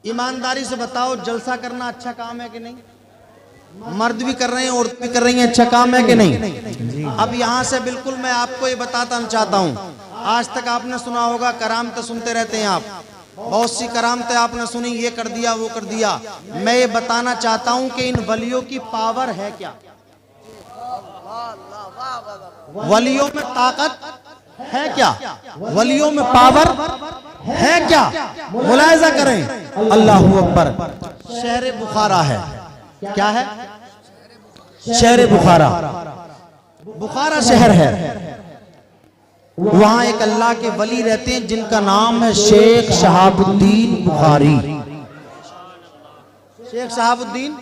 ईमानदारी से बताओ, जलसा करना अच्छा काम है कि नहीं? मर्द भी कर रहे हैं, औरत भी कर रही हैं, अच्छा काम है कि नहीं? अब यहाँ से बिल्कुल मैं आपको ये बताता चाहता हूँ, आज तक आपने सुना होगा, करामतें सुनते रहते हैं आप, बहुत सी करामतें आपने सुनी, ये कर दिया वो कर दिया। मैं ये बताना चाहता हूँ कि इन वलियों की पावर है क्या? वलियों में ताकत है क्या? वलियों में पावर है क्या? मुलाहिजा करें। अल्लाहू अकबर। शहर बुखारा है, क्या है? शहर बुखारा, बुखारा शहर है। वहां एक अल्लाह के वली रहते हैं जिनका नाम है शेख शहाबुद्दीन बुखारी। शेख शहाबुद्दीन,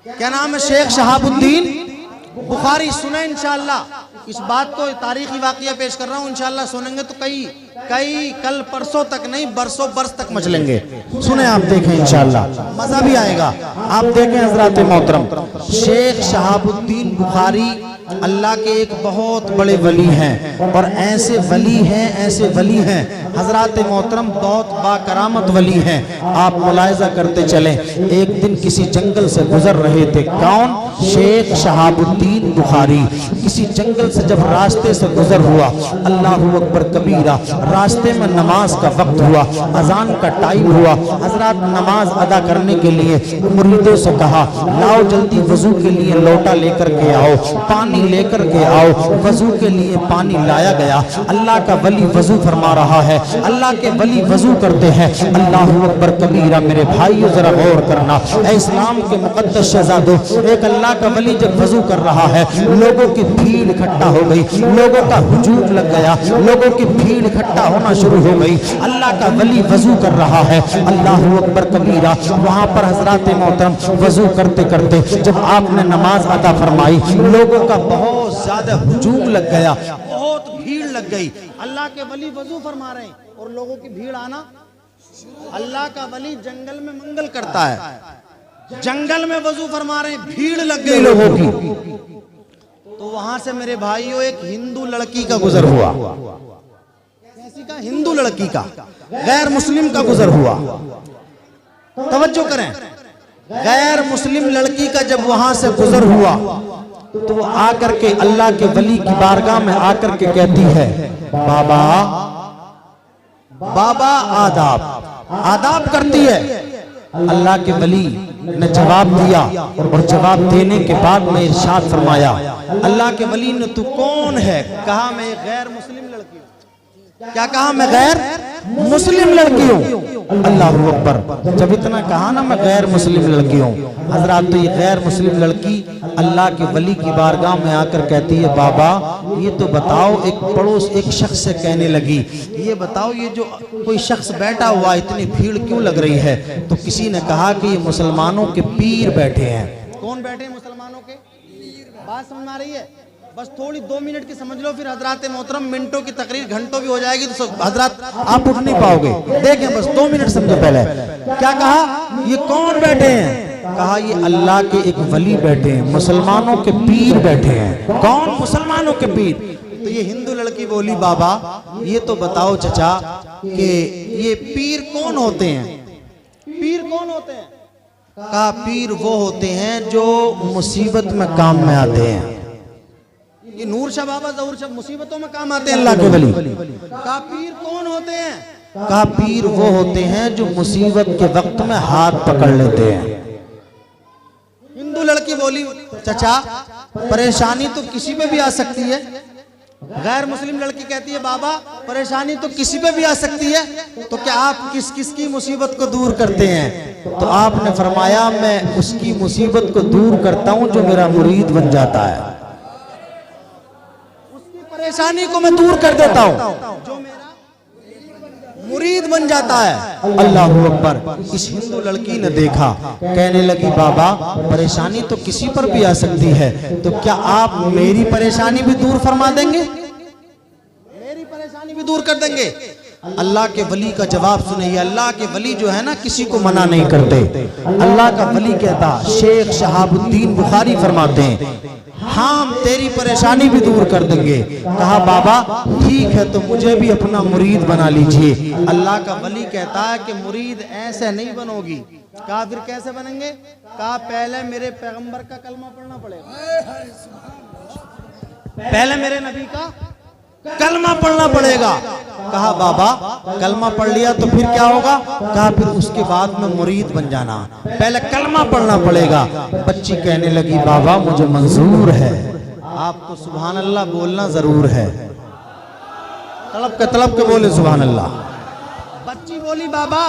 क्या नाम है? शेख शहाबुद्दीन बुखारी। सुने इंशाअल्लाह, इस बात को तारीखी वाकया पेश कर रहा हूँ, इंशाअल्लाह सुनेंगे तो कई कल परसों तक नहीं, बरसों बरस तक मचलेंगे। सुने आप, देखें इंशाअल्लाह मजा भी आएगा। आप देखें हजरात मोहतरम, शेख शहाबुद्दीन बुखारी अल्लाह के एक बहुत बड़े वली हैं, और ऐसे वली हैं हजरात मोहतरम, बहुत बाकरामत वली हैं। आप मुलाहिजा करते चलें, एक दिन किसी जंगल से गुजर रहे थे। कौन? शेख शहाबुद्दीन बुखारी। किसी जंगल से जब रास्ते से गुजर हुआ, अल्लाहू अकबर कबीरा, रास्ते में नमाज का वक्त हुआ, अजान का टाइम हुआ। हजरात नमाज अदा करने के लिए मुरीदों से कहा, लाओ जल्दी वजू के लिए लोटा लेकर के आओ, पानी लेकर के आओ। वजू के लिए पानी लाया गया। अल्लाह का वली वजू फरमा रहा है, अल्लाह के वली वजू करते हैं। अल्लाहू अकबर कबीरा। मेरे भाइयों जरा गौर करना, ऐ इस्लाम के मुकद्दस शहजादों, एक अल्लाह का वली जब वजू कर रहा है, लोगों की भीड़ इकट्ठा हो गई, लोगों का हुजूम लग गया, लोगों की भीड़ इकट्ठा होना शुरू हो गई। अल्लाह का वली वजू कर रहा है, अल्लाहू अकबर कबीरा। वहां पर हजरात मोहतरम वजू करते करते जब आपने नमाज अदा फरमाई, लोगों का बहुत ज्यादा हुजूम लग गया, बहुत भीड़ लग गई। अल्लाह के वली वजू फरमा रहे हैं और लोगों की भीड़ आना। अल्लाह का वली जंगल में मंगल करता है, जंगल में वजू फरमा रहे हैं, भीड़ लग गई लोगों की। तो वहां से मेरे भाइयों एक हिंदू लड़की का गुजर हुआ। कैसी का? हिंदू लड़की का, गैर मुस्लिम का गुजर हुआ। तवज्जो करें, गैर मुस्लिम लड़की का जब वहां से गुजर हुआ तो वो आकर के अल्लाह के वली की बारगाह में आकर के कहती है, बाबा बाबा आदाब। आदाब करती है। अल्लाह के वली ने जवाब दिया, और जवाब देने के बाद में इरशाद फरमाया, अल्लाह के वली ने, तू कौन है? कहा, मैं गैर मुस्लिम लड़की हूँ। क्या कहा? मैं गैर मुस्लिम लड़की हूँ। अल्लाहू अकबर। जब इतना कहा ना, मैं गैर मुस्लिम लड़की हूँ, हजरात, तो ये गैर मुस्लिम लड़की अल्लाह के वली की बारगाह में आकर कहती है, बाबा ये तो बताओ, एक पड़ोस एक शख्स से कहने लगी, ये बताओ ये जो कोई शख्स बैठा हुआ, इतनी भीड़ क्यों लग रही है? तो किसी ने कहा कि ये मुसलमानों के पीर बैठे हैं। कौन बैठे हैं? मुसलमानों के पीर। बात समझ आ रही है? बस थोड़ी 2 मिनट की समझ लो, फिर हजरात मोहतरम मिनटों की तकरीर घंटों भी हो जाएगी, तो हजरात आप उठ नहीं पाओगे। देखें, बस 2 मिनट समझो। पहले क्या कहा? ये कौन बैठे हैं? कहा, ये अल्लाह के एक वली बैठे हैं, मुसलमानों के पीर बैठे हैं। कौन? मुसलमानों के पीर। तो ये हिंदू लड़की बोली, बाबा ये तो बताओ चचा कि ये पीर कौन होते हैं? पीर कौन होते हैं? कहा, पीर वो होते हैं जो मुसीबत में काम में आते हैं। ये नूर शाह बाबा जहूर शाह मुसीबतों में काम आते हैं अल्लाह के वली। कहा, पीर कौन होते हैं? कहा, पीर वो होते हैं जो मुसीबत के वक्त में हाथ पकड़ लेते हैं। हिंदू लड़की बोली, चचा परेशानी तो किसी पे भी आ सकती है। गैर मुस्लिम लड़की कहती है, बाबा परेशानी तो किसी पे भी आ सकती है, तो क्या आप किस किस की मुसीबत को दूर करते हैं? तो आपने फरमाया, मैं उसकी मुसीबत को दूर करता हूं जो मेरा मुरीद बन जाता है, उसकी परेशानी को मैं दूर कर देता हूं जो मेरा मुरीद बन जाता है। अल्लाहू अकबर। इस हिंदू लड़की ने देखा, कहने लगी, बाबा परेशानी तो किसी पर भी आ सकती है, तो क्या आप मेरी परेशानी भी दूर फरमा देंगे? मेरी परेशानी भी दूर कर देंगे? अल्लाह के वली का जवाब सुनिए। अल्लाह के वली जो है ना, किसी को मना नहीं करते। अल्लाह का वली कहता, शेख शहाबुद्दीन बुखारी फरमाते हैं, हम तेरी परेशानी भी दूर कर देंगे। कहा बाबा ठीक है, तो मुझे भी अपना मुरीद बना लीजिए। अल्लाह का वली कहता है कि मुरीद ऐसे नहीं बनोगी। कहा फिर कैसे बनेंगे? कहा पहले मेरे पैगंबर का कलमा पढ़ना पड़ेगा, पहले मेरे नबी का कलमा पढ़ना पड़ेगा। कहा बाबा कलमा पढ़ लिया तो फिर क्या होगा? कहा फिर उसके बाद में मुरीद बन जाना, पहले कलमा पढ़ना पड़ेगा। बच्ची कहने लगी बाबा मुझे मंजूर है, आपको सुभान अल्लाह बोलना जरूर है। तड़प के बोले सुभान अल्लाह। बच्ची बोली बाबा,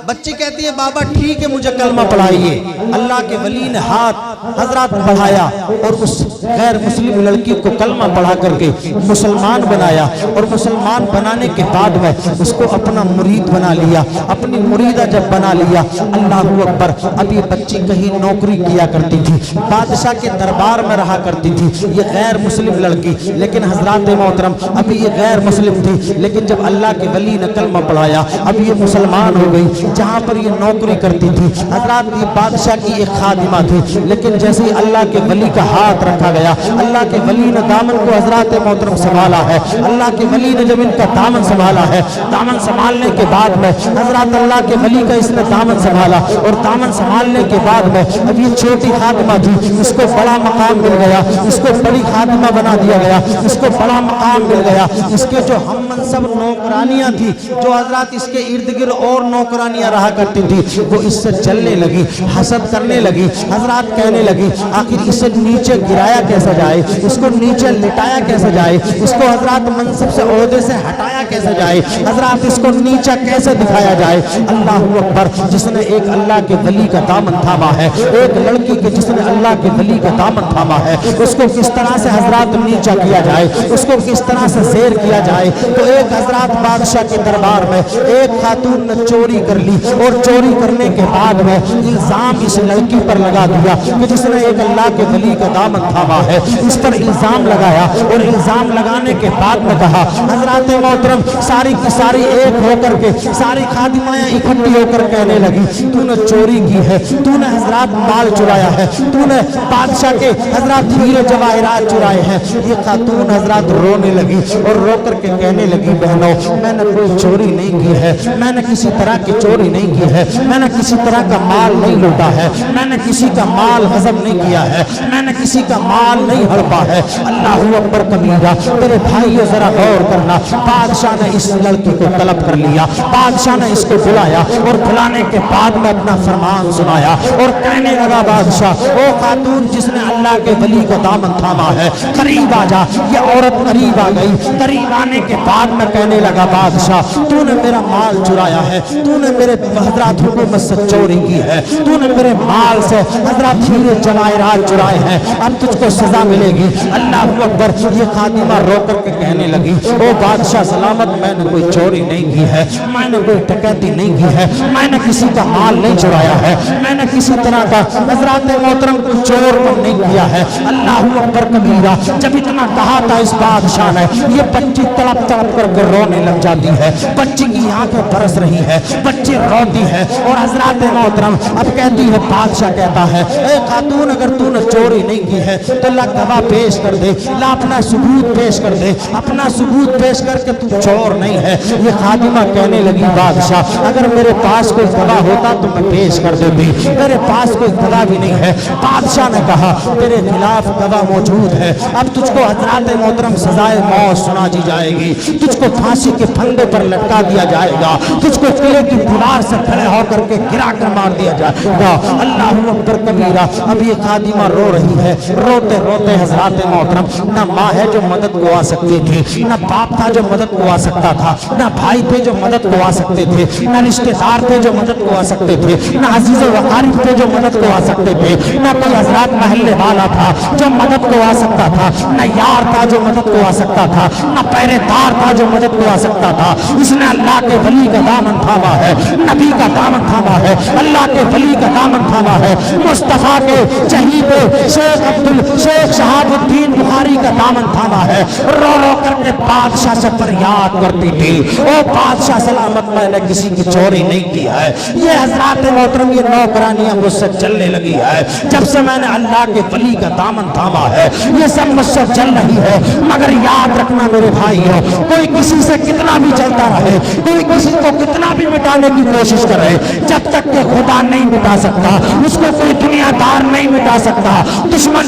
बच्ची कहती है बाबा ठीक है मुझे कलमा पढ़ाइए। अल्लाह के वली ने हाथ हजरत बढ़ाया और उस गैर मुस्लिम लड़की को कलमा पढ़ा करके मुसलमान बनाया, और मुसलमान बनाने के बाद में उसको अपना मुरीद बना लिया। अपनी मुरीदा जब बना लिया, अल्लाहू अकबर, अब ये बच्ची कहीं नौकरी किया करती थी, बादशाह के दरबार में रहा करती थी, ये गैर मुस्लिम लड़की। लेकिन हजरत मोहतरम अभी ये गैर मुस्लिम थी, लेकिन जब अल्लाह के वली ने कलमा पढ़ाया अब ये मुसलमान हो गई। जहाँ पर ये नौकरी करती थी, हजरत ये बादशाह की एक खादिमा थी, लेकिन जैसे ही अल्लाह के वली का हाथ रखा गया, अल्लाह के वली ने दामन को हजरत मोहतरम संभाला है। अल्लाह के वली ने जब इनका दामन संभाला है, दामन संभालने के बाद में हजरत अल्लाह के वली का इसने दामन संभाला, और दामन संभालने के बाद में अब ये छोटी खादिमा थी, इसको बड़ा मकाम मिल गया, इसको बड़ी खादिमा बना दिया गया, इसको बड़ा मकाम मिल गया। इसके जो हम सब नौकरानियां थी, जो हजरत इसके इर्द गिर्द और नौकरानियां रहा करती थी, वो इससे जलने लगी, हसद करने लगी। हजरत कहने लगी आखिर इसे नीचे गिराया कैसे जाए, इसको नीचे लिटाया कैसे जाए, इसको हजरत मनसब से ओहदे से हटाया कैसे जाए, हजरत इसको नीचा कैसे दिखाया जाए। अल्लाह अकबर, जिसने एक अल्लाह के वली का दामन थामा है, एक लड़की के जिसने अल्लाह के वली का दामन थामा है, उसको किस तरह से हजरत नीचा किया जाए, उसको किस तरह से शेर किया जाए। तो एक हजरत बादशाह के दरबार में एक खातून ने चोरी कर ली, और चोरी करने के बाद में इल्जाम इस लड़की पर लगा दिया कि जिसने एक अल्लाह के वली का दामन थामा है, इस पर इल्जाम लगाया। और इल्जाम लगाने के बाद में कहा हजरत मोहतरम सारी की सारी एक होकर के सारी खादिमाएं इकट्ठी होकर कहने लगी तूने चोरी की है, तूने हजरत माल चुराया है, तूने बादशाह के हजरत हीरे जवाहरात चुराए हैं। ये खातून हजरत रोने लगी और रो करके कहने लगी बहनों मैंने कोई चोरी नहीं की है, मैंने किसी तरह की चोरी नहीं की है, मैंने किसी तरह का माल नहीं लूटा है, मैंने किसी का माल हजम नहीं किया है, मैंने किसी का माल नहीं हड़पा है। अल्लाह अकबर कबीरा। मेरे भाइयों जरा गौर करना, बादशाह ने इस लड़की को तलब कर लिया, बादशाह ने इसको बुलाया और बुलाने के बाद में अपना फरमान सुनाया और कहने लगा बादशाह ओ खातून जिसने अल्लाह के वली का दामन थामा है करीब आ जा। ये औरत करीब आ गई, करीब आने के बाद में कहने लगा बादशाह तूने मेरा माल चुराया है, तूने मेरे हजरत हुकूमत से चोरी की है, तूने मेरे माल से हजरत हीरे जवाहरात चुराए हैं, अब तुझको सजा मिलेगी। अल्लाह अकबर। ये खादिमा रो करके कहने लगी ओ बादशाह सलामत, मैंने कोई चोरी नहीं की है, मैंने कोई डकैती नहीं की है, मैंने किसी का माल नहीं चुराया है, मैंने किसी तरह का हजरत मोहतरम को चोर नहीं किया है। अल्लाह अकबर कबीरा। जब इतना कहा था इस बादशाह ने, ये बच्ची तड़प तड़प करके रोने लग जाती है, बच्ची की आंखें बरस रही है, बच्ची रोती है और हजरत मोहतरम अब कहती है बादशाह कहता है ए खातून अगर तूने चोरी नहीं की है तो ला गवाह पेश कर दे, ला अपना सबूत पेश कर दे, अपना सबूत पेश करके तू चोर नहीं है। ये खादिमा कहने लगी बादशाह अगर मेरे पास कोई गवाह होता तो मैं पेश कर देती, मेरे पास कोई गवाह भी नहीं है। बादशाह ने कहा तेरे खिलाफ गवाह मौजूद है, अब तुझको हजरत मोहतरम सजाए मौत सुना दी जाएगी, तुझको फांसी के फंदे पर लटका दिया जाएगा, तुझको किले की दीवार से खड़े होकर के गिरा कर मार दिया जाएगा। अल्लाह अकबर कबीरा। अब ये खादिमा रो रही है, रोते रोते हजरत मोहतरम न माँ है जो मदद को आ सकती थी, न बाप था जो मदद को आ सकता था, न भाई थे जो मदद को आ सकते थे, न रिश्तेदार थे जो मदद को आ सकते थे, न अजीज वकारिब थे जो मदद को आ सकते थे, न कोई हजरत महल्ले वाला था जो मदद को आ सकता था, न यार था जो मदद को आ सकता था, न पहरेदार था जो मदद को आ सकता था। इसने अल्लाह के वली का दामन थामा है, नबी का दामन थामा है, अल्लाह के वली का दामन थामा है, मुस्तफा के शहीद शेख शहाबुद्दीन बुखारी का दामन थामा है। रो रो करके बादशाह से फरियाद करती थी, ओ बादशाह सलामत, मैंने किसी की चोरी नहीं किया है, ये हजरात मोहतरम ये नौकरानियां मुझसे चलने लगी है। जब से मैंने अल्लाह के वली का दामन थामा है ये सब मुझसे चल रही है। मगर याद रखना मेरे भाई हो, कोई किसी से कितना भी चलता रहे, कोई किसी को कितना भी मिटाने की कोशिश करे, जब तक के खुदा नहीं मिटा सकता उसको कोई दुनियादार नहीं मिटा सकता। दुश्मन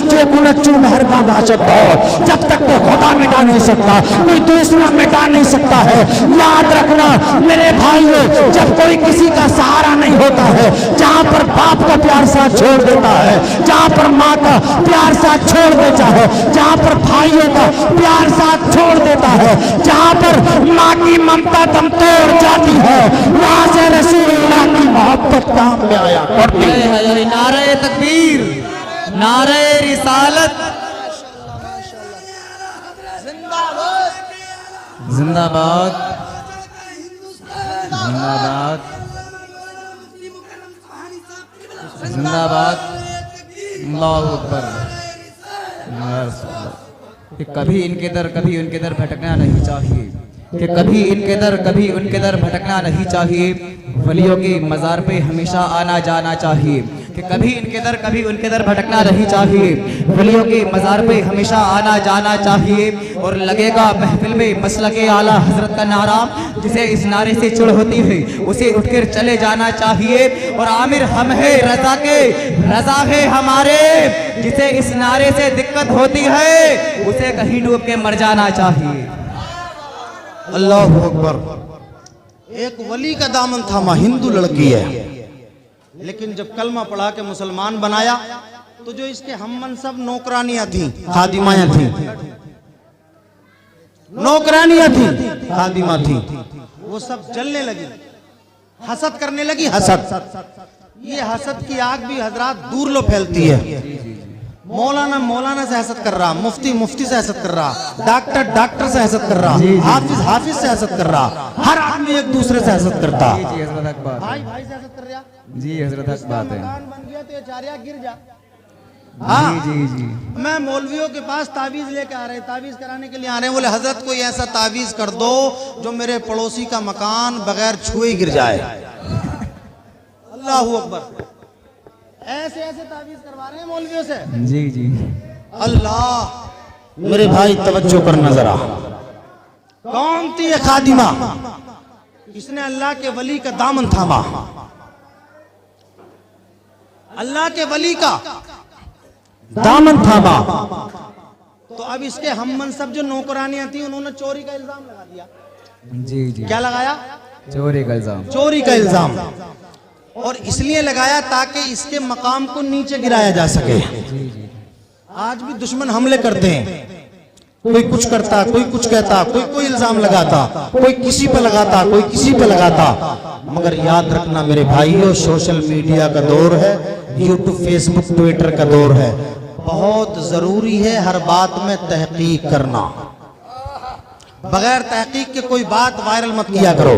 चू महर का बाशत हो, जब तक के खुदा मिटा नहीं सकता कोई दूसरा मिटा नहीं सकता है। याद रखना मेरे भाइयों, जब कोई किसी का सहारा नहीं होता है, जहां पर बाप का प्यार साथ छोड़ देता है, जहां पर माँ का प्यार साथ छोड़ देता है, जहां पर भाइयों का प्यार साथ छोड़ देता है, जहां पर माँ की ममता दम तोड़ जाती है, वहां से रसूलुल्लाह की मोहब्बत काम में आया करती है। नारे तकबीर, नारे रिसालत, जिंदाबाद जिंदाबाद जिंदाबाद, अल्लाहू अकबर। कि कभी इनके दर कभी उनके दर भटकना नहीं चाहिए, कि कभी इनके दर कभी उनके दर भटकना नहीं चाहिए। वलियों के मज़ार पे हमेशा आना जाना चाहिए, कि कभी इनके दर कभी उनके दर भटकना नहीं चाहिए। वलियों के मज़ार पे हमेशा आना जाना चाहिए। और लगेगा महफिल में मसलके आला हजरत का नारा, जिसे इस नारे से चिढ़ होती है उसे उठकर चले जाना चाहिए। और आमिर हम है रजा के, रजा है हमारे, जिसे इस नारे से दिक्कत होती है उसे कहीं डूब के मर जाना चाहिए। अल्लाहु अकबर। एक वली का दामन थामा, हिंदू लड़की है, लेकिन जब कलमा पढ़ा के मुसलमान बनाया तो जो इसके हम मनसब नौकरानियां थी, खादिमायां थी, नौकरानियां थी, खादिमा थी, वो सब जलने लगी, हसद करने लगी। हसद, ये हसद की आग भी हजरात दूर लो फैलती है। मौलाना से हसद कर रहा, मुफ्ती से हसद कर रहा, डॉक्टर से हसद कर रहा, हाफिज से हसद कर रहा, हर आदमी एक दूसरे से हसद करता। भाई से हसद कर रहा जी हजरत हक बात है। मकान बन गया तो चारिया गिर जा। जी मैं मौलवियों के पास तावीज लेके आ रहे, तावीज कराने के लिए आ रहे हैं, बोले हजरत कोई ऐसा तावीज कर दो जो मेरे पड़ोसी का मकान बगैर छुए गिर जाए। अल्लाहू अकबर। ऐसे ऐसे तावीज करवा रहे हैं मौलवियों से। जी अल्लाह मेरे भाई तवज्जो करना जरा। कौन थी ये खादिमा? इसने अल्लाह के वली का दामन थामा, अल्लाह के वली का दामन थामा। तो अब इसके हम मनसब जो नौकरानियां थी उन्होंने चोरी का इल्जाम लगा दिया। जी क्या लगाया? चोरी का इल्जाम। चोरी का इल्जाम। और इसलिए लगाया ताकि इसके मकाम को नीचे गिराया जा सके। आज भी दुश्मन हमले करते हैं, कोई कुछ करता, कोई कुछ कहता, कोई इल्जाम लगाता, कोई किसी पे लगाता, कोई किसी पे लगाता। मगर याद रखना मेरे भाइयों, सोशल मीडिया का दौर है, यूट्यूब, फेसबुक, ट्विटर का दौर है। बहुत जरूरी है हर बात में तहकीक करना। बगैर तहकीक के कोई बात वायरल मत किया करो,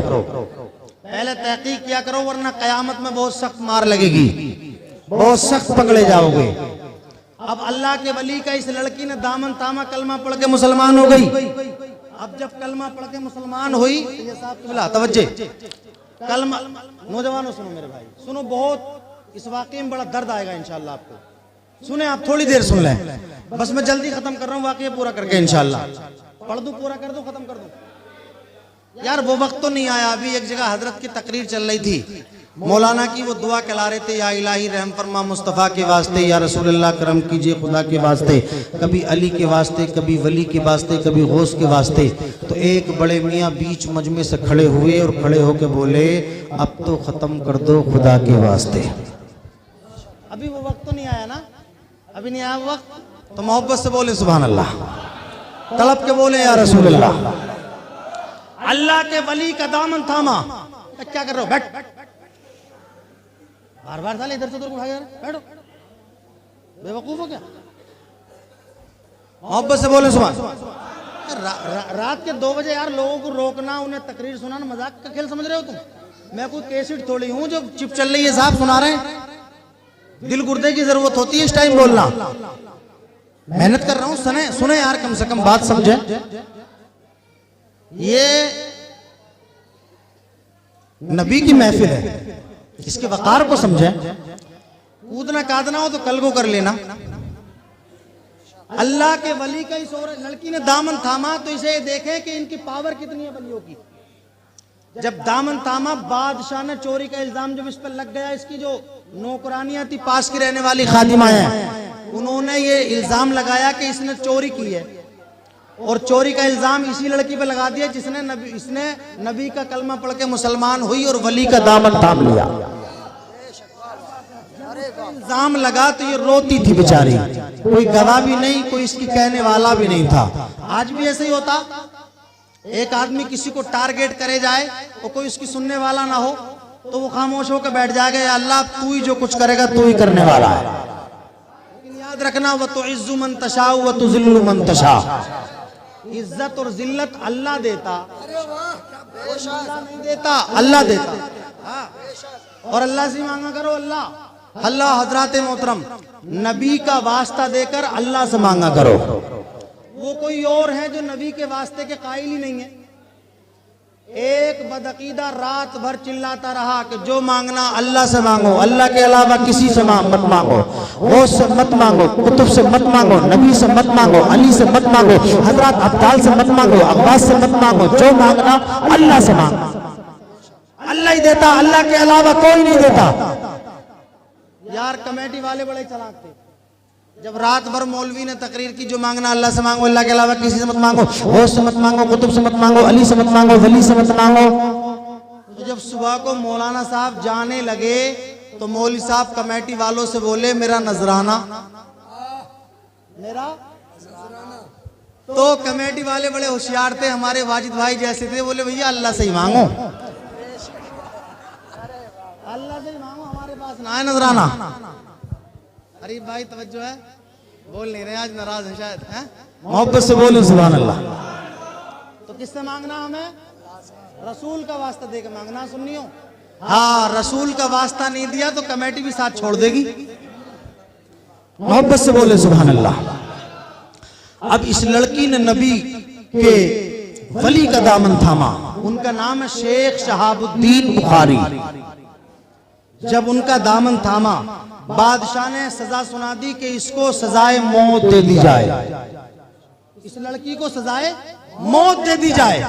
पहले तहकीक किया करो, वरना कयामत में बहुत सख्त मार लगेगी, बहुत सख्त पकड़े जाओगे। अब अल्लाह के वली का इस लड़की ने दामन थामा, कलमा पढ़ के मुसलमान हो गई। अब जब कलमा पढ़ के मुसलमान हुई, ये साहब किबला तवज्जे, कलमा, नौजवानों सुनो मेरे भाई, सुनो, बहुत इस वाकये में बड़ा दर्द आएगा इंशाल्लाह आपको। सुने आप, थोड़ी देर सुन लें, बस मैं जल्दी खत्म कर रहा हूँ वाकया पूरा करके इंशाल्लाह। पढ़ दूं, पूरा कर दूं, खत्म कर दूं? यार वो वक्त तो नहीं आया। अभी एक जगह हजरत की तकरीर चल रही थी, मौलाना की, वो दुआ कहला रहे थे, या इलाही रहम फरमा मुस्तफ़ा के वास्ते, या रसूलुल्लाह करम कीजिए खुदा के वास्ते, कभी अली के वास्ते, कभी वली के वास्ते, कभी गौस के वास्ते। तो एक बड़े मियाँ बीच मजमे से खड़े हुए और खड़े होके बोले, अब तो ख़त्म कर दो खुदा के वास्ते। अभी वो वक्त तो नहीं आया ना, अभी नहीं आया वो वक्त, तो मोहब्बत से बोले सुभान अल्लाह, तड़प के बोले या रसूलुल्लाह। अल्लाह के वली का दामन थामा। क्या कर रहे हो? बैठ, बार बार साले इधर से उधर उठा यार, बैठो, बेवकूफ हो क्या? मोहब्बत से बोले सुभान। रात के 2 बजे यार लोगों को रोकना, उन्हें तकरीर सुनाना मजाक का खेल समझ रहे हो तुम? मैं कोई कैसेट थोड़ी हूं जो चिप चल रही है साहब सुना रहे हैं। दिल गुर्दे की जरूरत होती है इस टाइम बोलना। मेहनत कर रहा हूं, सुने यार, कम से कम बात समझे। ये नबी की महफिल है, इसके वकार को समझे। कूदना कादना हो तो कल को कर लेना। अल्लाह के वली का इस औरत लड़की ने दामन थामा तो इसे देखें कि इनकी पावर कितनी है वलियों की। जब दामन थामा, बादशाह ने चोरी का इल्जाम जब इस पर लग गया, इसकी जो नौकरानियां थी पास की रहने वाली खादिमाएं, उन्होंने ये इल्जाम लगाया कि इसने चोरी की है, और चोरी का इल्जाम इसी लड़की पे लगा दिया जिसने इसने नबी का कलमा पढ़ के मुसलमान हुई और वली का दामन थाम लिया। इल्जाम लगा तो ये रोती थी बेचारी, कोई गवाह भी नहीं, कोई इसकी कहने वाला भी नहीं था। आज भी ऐसे ही होता, एक आदमी किसी को टारगेट करे जाए और कोई उसकी सुनने वाला ना हो तो वो खामोश होकर बैठ जाएगा, या अल्लाह तू ही जो कुछ करेगा तू ही करने वाला है। लेकिन याद रखना, व तो इज्जु मन तशा व तुज़िल्लु मन तशा, इज्जत और जिल्लत अल्लाह देता, अल्लाह नहीं देता, अल्लाह देता। और अल्लाह से मांगा करो, अल्लाह अल्लाह हजरात मोहतरम नबी का वास्ता देकर अल्लाह से मांगा करो। वो कोई और है जो नबी के वास्ते के कायल ही नहीं है। एक बदअकीदा रात भर चिल्लाता रहा कि जो मांगना अल्लाह से मांगो, अल्लाह के अलावा किसी से मत मांगो, गौस से मत मांगो, कुतुब से मत मांगो, नबी से मत मांगो, अली से मत मांगो, हजरत अब्दाल से मत मांगो, अब्बास से मत मांगो, जो मांगना अल्लाह से मांगो। अल्लाह ही देता, अल्लाह के अलावा कोई नहीं देता। यार कमेटी वाले बड़े चालाक थे। जब रात भर मौलवी ने तकरीर की, जो मांगना अल्लाह से मांगो, अल्लाह के अलावा किसी से मत मांगो, गौस से मत मांगो, कुतुब से मत मांगो, अली से मत मांगो, वली से मत मांगो। तो जब सुबह को मौलाना साहब जाने लगे तो मौलवी साहब कमेटी वालों से बोले, मेरा नजराना, मेरा। तो कमेटी वाले बड़े होशियार थे, हमारे वाजिद भाई जैसे थे, बोले भैया अल्लाह से ही मांगो, अल्लाह से ही मांगो, हमारे पास ना है नजराना। अरे भाई तवज्जो है, बोल नहीं रहे, आज नाराज है शायद, हैं? मोहब्बत से बोलो सुभान अल्लाह। तो किससे मांगना हमें? रसूल का वास्ता देकर मांगना। सुनियो, हाँ, रसूल का वास्ता नहीं दिया तो कमेटी भी साथ छोड़ देगी। मोहब्बत से बोले सुभान अल्लाह। अब इस लड़की ने नबी के वली का दामन थामा। उनका नाम है शेख शहाबुद्दीन बुखारी। जब उनका दामन थामा, बादशाह ने सजा सुना दी कि इसको सजाए मौत दे दी जाए, इस लड़की को सजाए मौत दे दी जाए।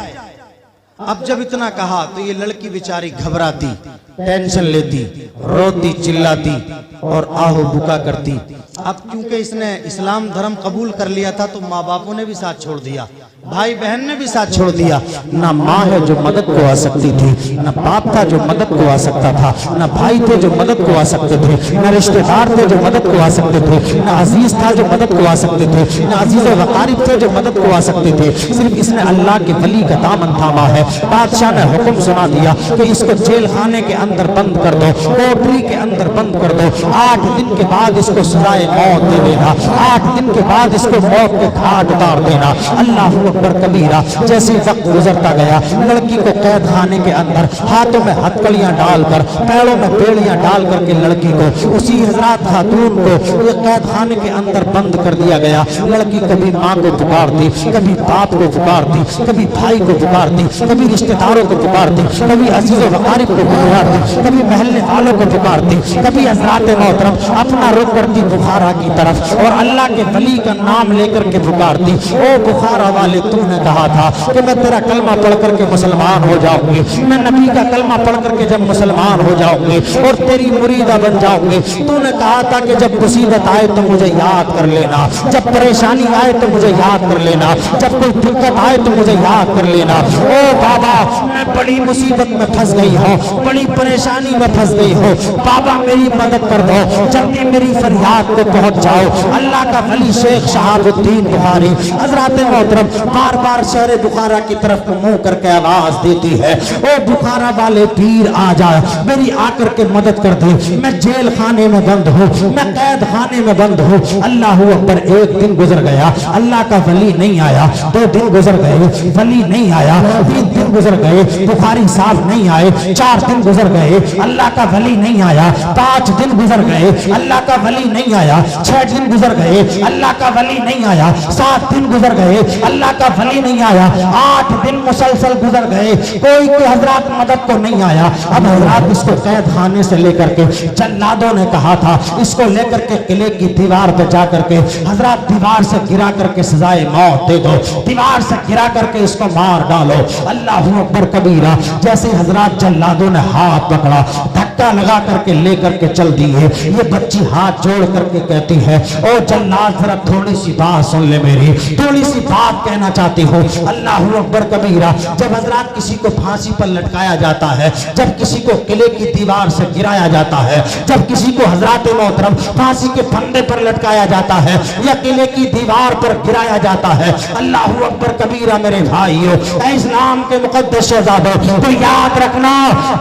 अब जब इतना कहा तो ये लड़की बेचारी घबराती, टेंशन लेती, रोती, चिल्लाती और आहू बुका करती। अब क्योंकि इसने इस्लाम धर्म कबूल कर लिया था तो माँ बापों ने भी साथ छोड़ दिया, भाई बहन ने भी साथ छोड़ दिया। ना माँ है जो मदद को आ सकती थी, ना बाप था जो मदद को आ सकता था, ना भाई थे जो मदद को आ सकते थे, ना रिश्तेदार थे जो मदद को आ सकते थे, ना अजीज था जो मदद को आ सकते थे, ना अजीज व वकारिब थे जो मदद को आ सकते थे। सिर्फ इसने अल्लाह के वली का दामन थामा है। बादशाह ने हुक्म सुना दिया कि इसको जेल खाने के अंदर बंद कर दो, कोठरी के अंदर बंद कर दो। 8 दिन के बाद इसको सजाए मौत दे देना, 8 दिन के बाद इसको मौत के घाट उतार देना। अल्लाह अकबर कबीरा। जैसे वक्त गुजरता गया, लड़की को कैद खाने के अंदर हाथों में हथकड़ियां डालकर, पैरों में बेड़ियां डाल करके लड़की को, उसी हजरत खातून को ये कैद खाने के अंदर बंद कर दिया गया। लड़की कभी माँ को पुकारती, कभी बाप को पुकारती, कभी भाई को पुकारती, कभी रिश्तेदारों को पुकारती, कभी अजीज वकारिब को पुकारती, कभी महल्ले वालों को पुकारती, कभी हजरत मोहतरम अपना रुख करती बुखारा की तरफ और अल्लाह के वली का नाम लेकर के पुकारती। ओ बुखारा वाले, तुमने कहा था कि मैं तेरा कलमा पढ़ करके मुसलमान हो जाऊंगी, मैं नबी का कलमा पढ़ करके जब मुसलमान हो जाऊंगी और तेरी मुरीदा बन जाऊंगी। तूने कहा था कि जब मुसीबत आए तो मुझे याद कर लेना, जब परेशानी आए तो मुझे याद कर लेना, जब कोई दिक्कत आए तो मुझे याद कर लेना। ओ बाबा, मैं बड़ी मुसीबत में फंस गई हूँ, बड़ी परेशानी में फंस गई हूँ, बाबा मेरी मदद कर दो, जल्दी मेरी फरियाद को पहुंच जाओ। अल्लाह का वली शेख शहाबुद्दीन बुखारी हजरत मोहतरम बार बार शहर बुखारा की तरफ मुंह करके आवाज देती है, ओ बुखारा वाले पीर आ जा, मेरी आकर के मदद कर दे, मैं जेल खाने में बंद हूँ, मैं कैद खाने में बंद हूँ। अल्लाह अकबर। एक दिन गुजर गया, अल्लाह का वली नहीं आया। 2 दिन गुजर गए, वली नहीं आया। 3 दिन गुजर गए, बुखारी साहब नहीं आए। 4 दिन गुजर गए, अल्लाह का वली नहीं आया। 5 दिन गुजर गए, अल्लाह का वली नहीं आया। 6 दिन गुजर गए, अल्लाह का वली नहीं आया। 7 दिन गुजर गए, अल्लाह का वली नहीं आया। 8 दिन मुसलसल गुजर गए, कोई के हजरात मदद को नहीं आया। अब हजरात इसको कैद खाने से लेकर के जल्लादों ने कहा था इसको लेकर के किले की दीवार पर जाकर के हजरात दीवार से गिरा करके सजाए मौत दे दो, दीवार से गिरा करके इसको मार डालो। अल्लाह अकबर कबीरा। जैसे हजरात जल्लादों ने हाथ पकड़ा, धक्का लगा करके लेकर के चल दिए। ये बच्ची हाथ जोड़ करके कहती है, ओ जल्लाद जरा थोड़ी सी बात सुन ले, मेरी थोड़ी सी बात कहना चाहती हूँ। अल्लाह अकबर कबीरा। जब हजरात किसी को फांसी पर लटकाया जाता है, जब किसी को किले की दीवार से गिराया जाता है, जब किसी को हजरात मोहतरम फांसी के फंदे पर लटकाया जाता है या किले की दीवार पर गिराया जाता है, अल्लाह अकबर कबीरा मेरे भाइयों, इस्लाम के मुकद्दस शहजादों, तो याद रखना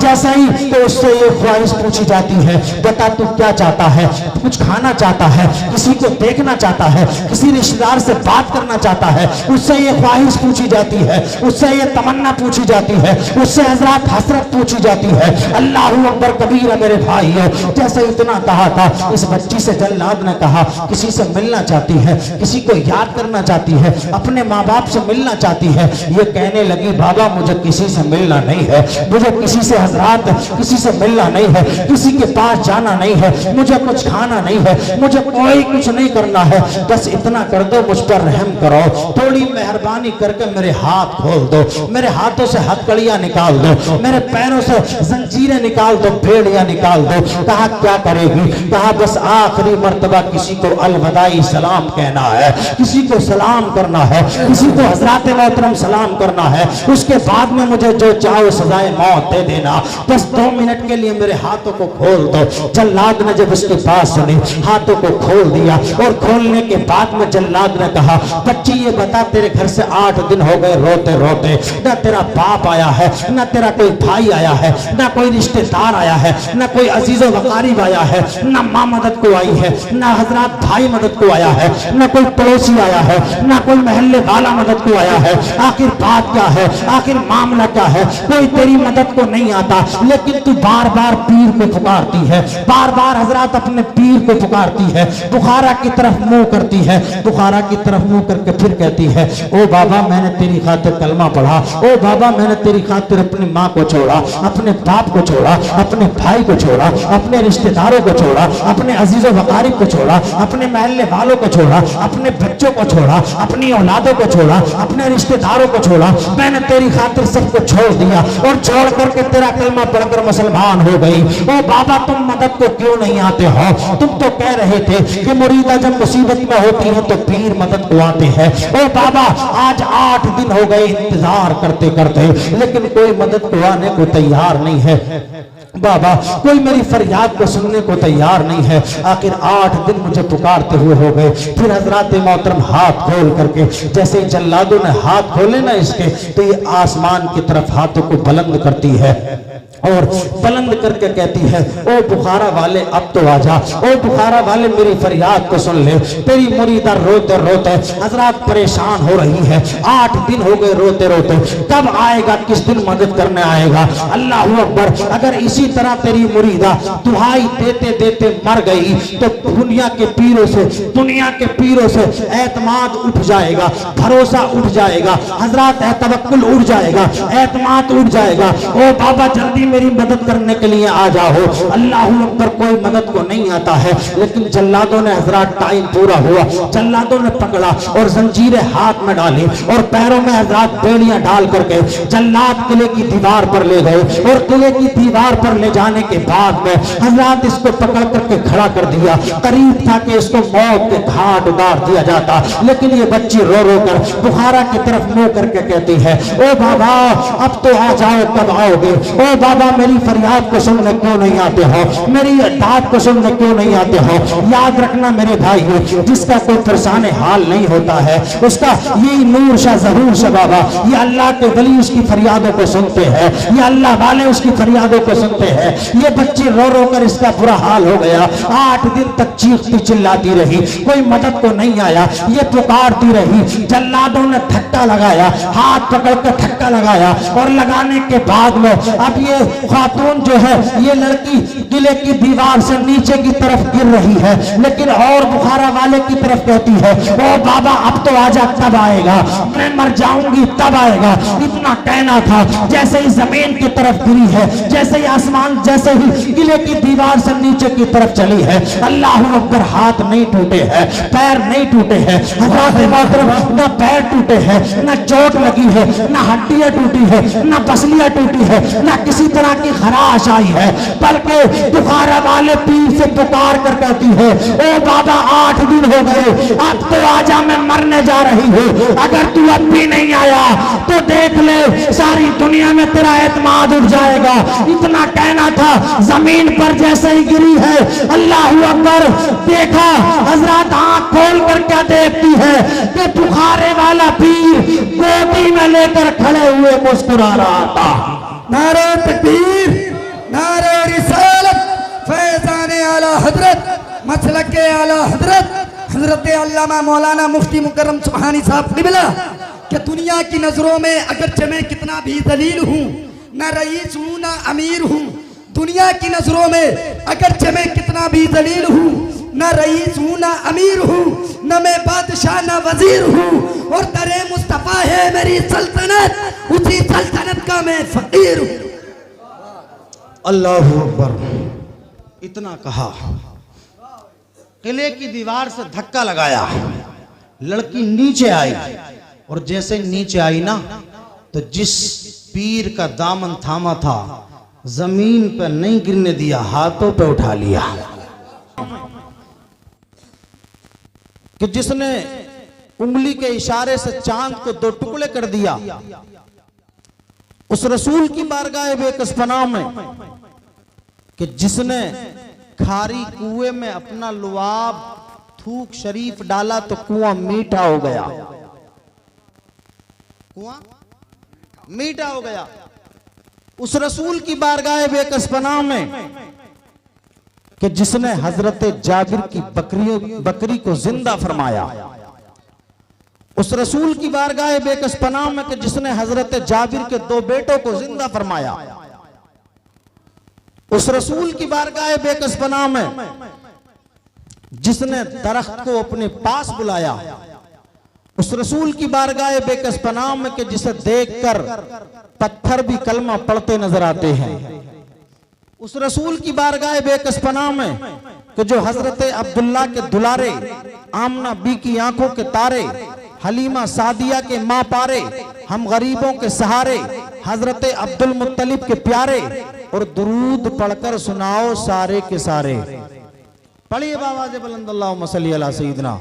जैसे ही तो उससे ये ख्वाहिश पूछी जाती है, बता तू क्या चाहता है, कुछ खाना चाहता है, किसी को देखना चाहता है, किसी रिश्तेदार से बात करना चाहता है, उससे ये ख्वाहिश पूछी जाती है, उससे ये तमन्ना पूछी जाती है, उससे हजरत हसरत पूछी जाती है। अल्लाह अकबर कबीरा मेरे भाइयों। जैसे इतना कहा था, इस बच्ची से जल्लाद ने कहा किसी से मिलना चाहती है, किसी को याद करना चाहती है, अपने माँ बाप से मिलना चाहती है। ये कहने लगी बाबा मुझे किसी से मिलना नहीं है, मुझे किसी से हजरात किसी से मिलना नहीं है, किसी के पास जाना नहीं है, मुझे कुछ खाना नहीं है, मुझे कोई कुछ नहीं करना है, बस इतना कर दो, मुझ पर रहम करो, थोड़ी मेहरबानी करके मेरे हाथ खोल दो, मेरे हाथों से हथकड़ियां निकाल दो, मेरे पैरों से जंजीरें निकाल दो, भेड़ियां निकाल दो। कहा क्या करेगी? कहा बस आखिरी मर्तबा किसी को अलविदाई सलाम कहना है, किसी को सलाम करना है, किसी को हजरात मोहतरम सलाम करना है, उसके बाद में मुझे जो चाहो सजाए मौत दे देना, बस 2 मिनट के लिए मेरे हाथों को खोल दो। जल्लाद ने जब उसकी बात सुनी, हाथों को खोल दिया और खोलने के बाद में जल्लाद ने कहा बच्ची ये बता तेरे घर से 8 दिन हो गए रोते रोते, ना तेरा बाप आया है, ना तेरा कोई भाई आया है, ना कोई रिश्तेदार आया है, ना कोई अजीजो वकारीब आया है, ना माँ मदद को आई है, ना हजरात भाई मदद को आया है, ना कोई पड़ोसी आया है, ना कोई महल्ले वाला मदद को आया है। आखिर बात क्या है, आखिर मामला क्या है? कोई तेरी मदद को नहीं आता, लेकिन तू बार बार पीर को पुकारती है, बार बार हजरात अपने पीर को पुकारती है, बुखारा की तरफ मुंह करती है, बुखारा की तरफ मुंह करके फिर कहती है ओ बाबा मैंने तेरी खातिर कलमा पढ़ा, ओ बाबा मैंने तेरी खातिर अपनी माँ को छोड़ा, अपने बाप को छोड़ा, अपने भाई को छोड़ा, अपने रिश्तेदारों को छोड़ा, अपने अजीजों वकारिब को छोड़ा, अपने महल्ले वालों को छोड़ा, अपने बच्चों को छोड़ा, अपनी औलादों को छोड़ा, अपने रिश्तेदारों को छोड़ा, मैंने तेरी खातिर सबको छोड़ दिया और छोड़ करके तेरा कलमा पढ़कर मुसलमान हो गई। ओ बाबा तुम मदद को क्यों नहीं आते हो? तुम तो कह रहे थे कि मुरीदा जब मुसीबत में होती है तो पीर मदद को आते हैं। ओ बाबा आज 8 दिन हो गए इंतजार करते करते, लेकिन कोई मदद को आने को तैयार नहीं है। बाबा कोई मेरी फरियाद को सुनने को तैयार नहीं है। आखिर 8 दिन मुझे पुकारते हुए हो गए। फिर हजरात मोहतरम हाथ खोल करके, जैसे जल्लादों ने हाथ खोले ना इसके, तो ये आसमान की तरफ हाथों को बुलंद करती है और बुलंद करके कहती है ओ बुखारा वाले अब तो आजा, ओ बुखारा वाले मेरी फरियाद को सुन ले, तेरी मुरीदा रोते रोते हजरात परेशान हो रही है। 8 दिन हो गए रोते रोते, कब आएगा, किस दिन मदद करने आएगा? अल्लाह अकबर। अगर इसी तरह तेरी मुरीदा दुहाई देते देते मर गई तो दुनिया के पीरों से एतमाद उठ जाएगा, भरोसा उठ जाएगा, हजरात तवक्कुल उठ जाएगा, एतमाद उठ जाएगा। ओ बाबा जल्दी मेरी मदद करने के लिए आ जाओ। अल्लाह अकबर। कोई मदद को नहीं आता है, लेकिन जल्लादों ने हजरात टाइम पूरा हुआ, जल्लादों ने पकड़ा और जंजीरें हाथ में डाली और पैरों में हजरात बेड़ियां डाल करके जल्लाद किले की दीवार पर ले गए और किले की दीवार पर ले जाने के बाद में हजरात इसको पकड़ करके खड़ा कर दिया। करीब था कि इसको मौत के घाट उतार दिया जाता, लेकिन ये बच्ची रो रो कर बुखारा की तरफ मुंह करके कहती है ओ बाबा अब तो आ जाओ, कब आओगे? ओ बाबा बाबा मेरी फरियाद को सुनने क्यों नहीं आते हो, मेरी दाद को सुनने क्यों नहीं आते हो। याद रखना मेरे भाई, जिसका कोई फरसाने हाल नहीं होता है उसका यही नूर शाह जहूर शाह बाबा, ये अल्लाह के वली उसकी फरियादों को सुनते हैं, ये अल्लाह वाले उसकी फरियादों को सुनते हैं। ये बच्ची रो रो कर इसका बुरा हाल हो गया, 8 दिन तक चीखती चिल्लाती रही, कोई मदद को नहीं आया, ये पुकारती रही। जल्लादों ने धक्का लगाया, हाथ पकड़ कर धक्का लगाया, और लगाने के बाद में अब ये खातून जो है, ये लड़की किले की दीवार से नीचे की तरफ गिर रही है, लेकिन और बुखारा वाले की तरफ कहती है ओ बाबा अब तो आजा, तब आएगा, मैं मर जाऊंगी तब आएगा। इतना कहना था, जैसे ही जमीन की तरफ गिरी है, जैसे ही आसमान, जैसे ही किले की दीवार से नीचे की तरफ चली है, अल्लाह अकबर, हाथ नहीं टूटे हैं, पैर नहीं टूटे हैं, न पैर टूटे हैं, न चोट लगी है, न हड्डियां टूटी है, न पसलियां टूटी है, न किसी तरह की खराश आई है, बल्कि बुखारा वाले पीर से पुकार कर कहती है ओ बाबा 8 दिन हो गए, अब तो आजा, मैं मरने जा रही हूँ, अगर तू अब भी नहीं आया तो देख ले सारी दुनिया में तेरा एतमाद उठ जाएगा। इतना कहना था, जमीन पर जैसे ही गिरी है, अल्लाह अकबर, देखा हजरत आंख खोल कर क्या देखती है कि बुखारे वाला पीर गोदी में लेकर खड़े हुए मुस्कुरा रहा था। नारे तकबीर, नारे रिसालत, फैज़ाने आला हजरत, मसलक के आला हजरत हजरत अल्लामा मौलाना मुफ्ती मुकर्रम सुबहानी साहब निबला कि दुनिया की नजरों में अगरचे मैं कितना भी दलील हूँ, न रईस हूँ न अमीर हूँ, दुनिया की नजरों में अगरचे मैं कितना भी दलील हूँ, न रईस हूँ न अमीर हूँ, न मैं बादशाह न वजीर हूँ, और दरे मुस्तफा है मेरी सल्तनत, उसी सल्तनत का मैं फकीर हूँ। अल्लाहु अकबर। इतना कहा, किले की दीवार से धक्का लगाया, लड़की नीचे आई, और जैसे नीचे आई ना, तो जिस पीर का दामन थामा था जमीन पर नहीं गिरने दिया, हाथों पे उठा लिया। कि जिसने उंगली के इशारे से चांद को 2 टुकड़े कर दिया, उस रसूल की बारगाह बेकसपना में, कि जिसने खारी कुएं में अपना लुआब थूक शरीफ डाला तो कुआं मीठा हो गया, कुआं मीठा हो गया। उस रसूल की बारगाह बेकसपना में, कि जिसने हजरत जाबिर की बकरी को जिंदा फरमाया, उस रसूल की बारगाह बेकसपना में, कि जिसने हजरत जाबिर के 2 बेटों को जिंदा फरमाया, उस रसूल की बारगाह बेकसपना में, जिसने दरख्त को अपने पास बुलाया, उस रसूल की बारगाह बेकसपना में, कि जिसे देखकर पत्थर भी कलमा पढ़ते नजर आते हैं, उस रसूल की बारगाह बेकसपना में, कि जो हजरत अब्दुल्ला के दुलारे, आमना बी की आंखों के तारे, हलीमा सादिया के माँ पारे, हम गरीबों के सहारे, हजरत अब्दुल मुत्तलिब के प्यारे, और दुरूद पढ़कर सुनाओ सारे के सारे। पढ़िए बावाज़ बुलंद अल्लाहुम्मा सल्ली अला सय्यिदिना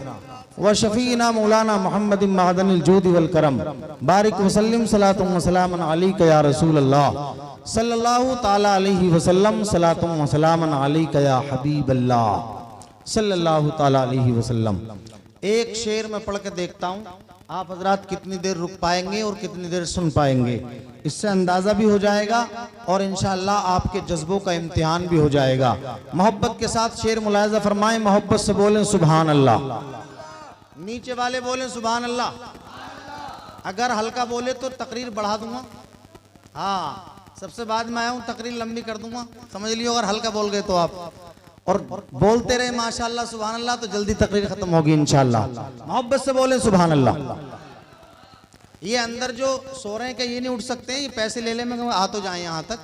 व शफीना मौलाना मोहम्मद मादनिल जूदी वल करम बारिक वसल्लिम सलातुम व सलामन अलैका या रसूल अल्लाह सल्लल्लाहु ताला अलैहि वसल्लम सलातुम व सलामन अलैका या हबीब अल्लाह सल्लल्लाहु ताला अलैहि वसल्लम। एक शेर में पढ़ के देखता हूँ, आप हजरात कितनी देर रुक पाएंगे और कितनी देर सुन पाएंगे, इससे अंदाजा भी हो जाएगा और इंशाअल्लाह आपके जज्बों का इम्तिहान भी हो जाएगा। मोहब्बत के साथ शेर मुलाहिजा फरमाएं, मोहब्बत से बोलें सुभान अल्लाह, नीचे वाले बोलें सुभान अल्लाह, अगर हल्का बोले तो तकरीर बढ़ा दूंगा, हाँ सबसे बाद में आया हूँ, तकरीर लंबी कर दूंगा, समझ लियो अगर हल्का बोल गए तो आप, और बोलते रहे माशाअल्लाह सुभान अल्लाह तो जल्दी तकरीर खत्म होगी इंशाअल्लाह। मोहब्बत से बोलें सुभान अल्लाह। ये अंदर जो सो रहे हैं क्या ये नहीं उठ सकते हैं, ये पैसे ले ले में आ तो जाए यहाँ तक,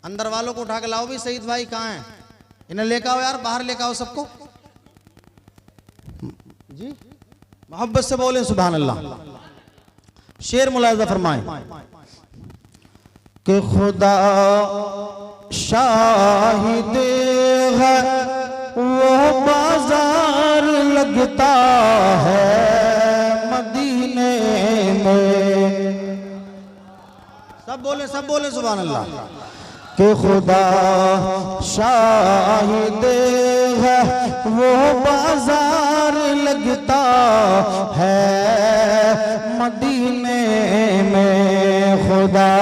अंदर वालों को उठा के लाओ भी। सईद भाई कहाँ हैं, इन्हें लेकर आओ यार, बाहर लेकर आओ सबको जी। मोहब्बत से बोलें सुभान अल्लाह। शेर मुलाहिजा फरमाएं कि खुदा शाहिद है वो बाजार लगता है मदीने में। सब बोले सुभान अल्लाह। कि खुदा शाहिद है वो बाजार लगता है मदीने में, खुदा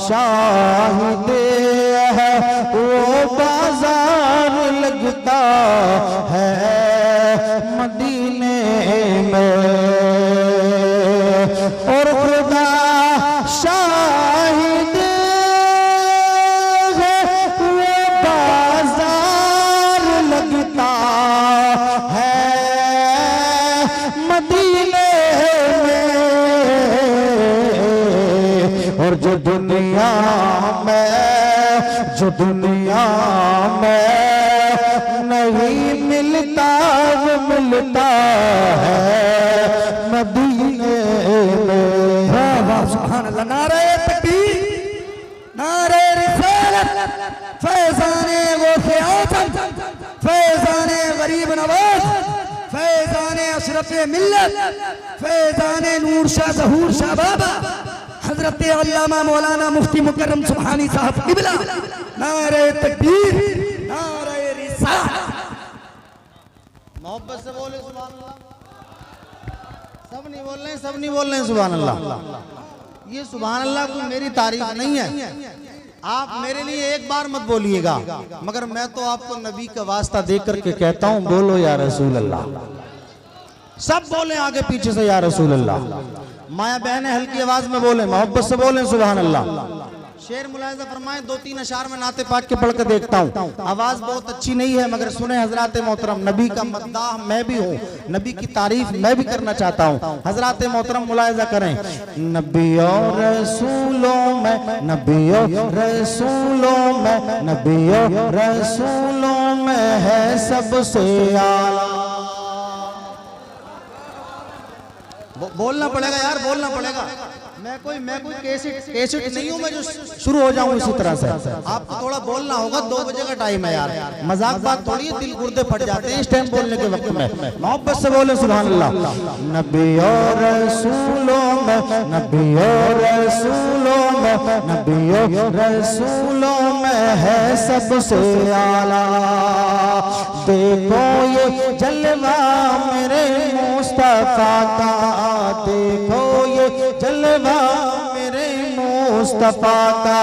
शाहिद है वो बाजार लगता है मदीने में, और खुदा शाहिद है वो बाजार लगता है मदीने में, और जो दुनिया में नहीं मिलता वो मिलता है मदीने में। वाह सुभान अल्लाह। नारे तकबीर, नारे रिसालत, फैज़ाने गौसे आज़म, फैज़ाने गरीब नवाज, फैज़ाने अशरफ मिल्लत, फैज़ाने नूर शाह ज़हूर शाह बाबा हजरत अल्लामा मौलाना मुफ्ती मुकर्रम सुभानी साहब क़िबला। नारे तकबीर, नारे रिसालत। मोहब्बत से बोले सुभान अल्लाह। सब नहीं बोल रहे हैं, सब नहीं बोल रहे हैं सुभान अल्लाह। ये सुभान अल्लाह कोई मेरी तारीफ नहीं है, आप मेरे लिए एक बार मत बोलिएगा, मगर मैं तो आपको नबी का वास्ता दे करके कहता हूँ, बोलो या रसूल अल्लाह। सब बोले आगे पीछे से या रसूल अल्लाह। माया बहन हल्की आवाज में बोले, मोहब्बत से बोले सुभान अल्लाह। शेर मुलाहिजा फरमाए, 2-3 अशार में नाते पाक के पढ़ के देखता हूँ। आवाज बहुत अच्छी नहीं है, मगर सुने हजरात मोहतरम, नबी का मद्दाह मैं भी हूँ, नबी की तारीफ मैं भी करना चाहता हूँ। हजरात मोहतरम मुलाहिजा करें। नबी और रसूलों में, नबी और रसूलों में, नबी और रसूलों में है सबसे आला। बोलना पड़ेगा यार, बोलना पड़ेगा। मैं कोई कैसेट नहीं हूँ मैं जो शुरू हो जाऊं इसी तरह से। आपको थोड़ा बोलना होगा, 2 बजे का टाइम है यार, मजाक बात थोड़ी है, दिल गुर्दे फट जाते हैं इस टाइम बोलने के वक्त में। मोहब्बत से बोले सुभान अल्लाह। नबी और रसूलों में, नबी और रसूलों में, नबी और रसूलों में है सबसे आला। देखो ये जलवा मेरे मुस्तफा का, देखो ये जलवा मेरे मुस्तफा का,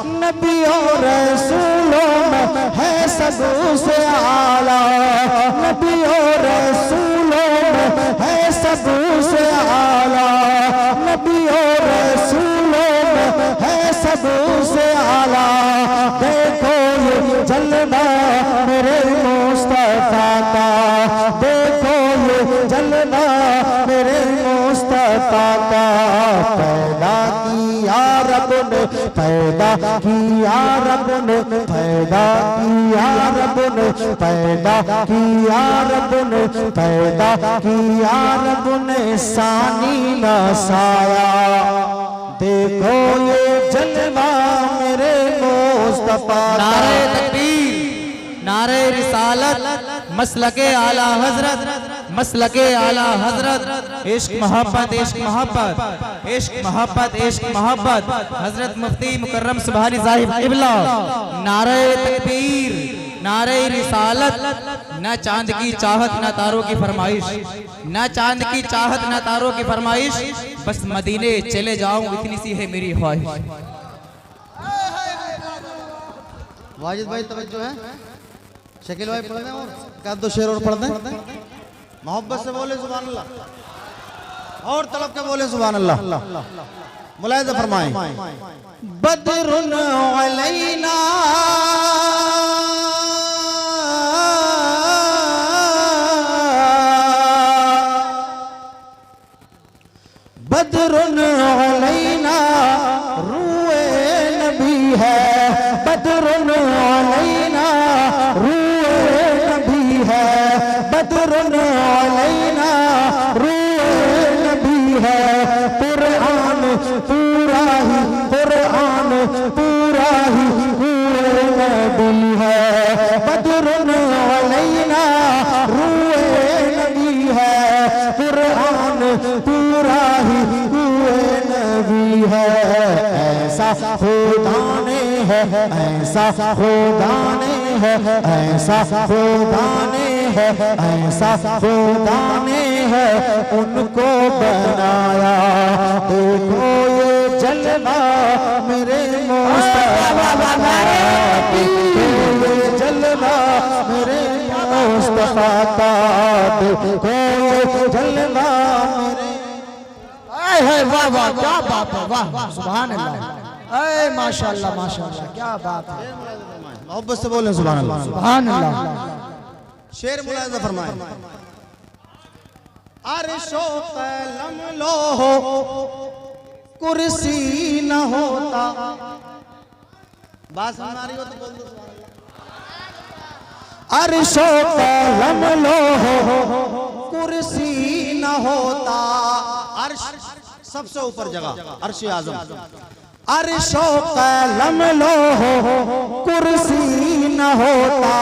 नबी और रसूलों में है सबसे आला, नबी और रसूलों में है सबसे आला, नबी और रसूलों में है सबसे आला। देखो ये जलवा मेरे मुस्तफा का, देखो ये जलवा मेरे मुस्तफा का। पैदा किया रब ने, पैदा किया रब ने, पैदा किया रब ने, पैदा किया रब ने, पैदा किया रब ने सानी न साया। देखो ये जलवा मेरे मुस्तफा। नारे तकबीर, नारे रिसालत, मसलके आला हजरत, मसलके आला हजरत। इश्क मोहब्बत, इश्क मोहब्बत, इश्क मोहब्बत, इश्क मोहब्बत। हजरत मुफ्ती मुकर्रम सुभानी साहिब क़िबला। नारे तकबीर, नारे रिसालत। न चांद की चाहत न तारों की फरमाइश, न चांद की चाहत न तारों की फरमाइश, बस मदीने चले जाऊं इतनी सी है मेरी ख्वाहिश। वाजिद भाई तवज्जो है, शकील भाई पढ़ दें और का 2 शेर और पढ़ दें। मोहब्बत से बोले सुभान अल्लाह, और तलब के बोले सुभान अल्लाह। मुलाहिजा फरमाएं। बदरुन अलैना बदरुन अलैना रूए नबी है, बदरुन अलैना रूए नबी है, बदरुन अलैना रूए नबी है। कुरान पूरा ही, कुरान पूरा ही रूए नबी है, बदरुन अलैना रूए नबी है, कुरान पूरा ही रूए नबी है। ऐसा खुदा ने है, ऐसा खुदा ने है, ऐसा खुदा ने है, ऐसा खुदा ने है उनको बनाया। देखो ये जलवा मेरे मुस्तफा, ये जलवा मेरे मुस्तफा का, देखो ये जलवा मेरे। है वाह वाह, क्या बात है, वाह वाह, सुभान अल्लाह, अरे माशाअल्लाह माशाअल्लाह, क्या बात है, मोहब्बत से बोले सुभान अल्लाह। सुभान अल्लाह। शेर मुलाहिजा फरमाए। अर्शो कलम लोहो कुर्सी न होता, बात सुन रही हो तो बोल दो सुभान अल्लाह। अर्शो कलम लोहो कुर्सी न होता, अर्श सबसे ऊपर जगह, अर्श आजम। अर्शो कलम लोहो कुर्सी न होता,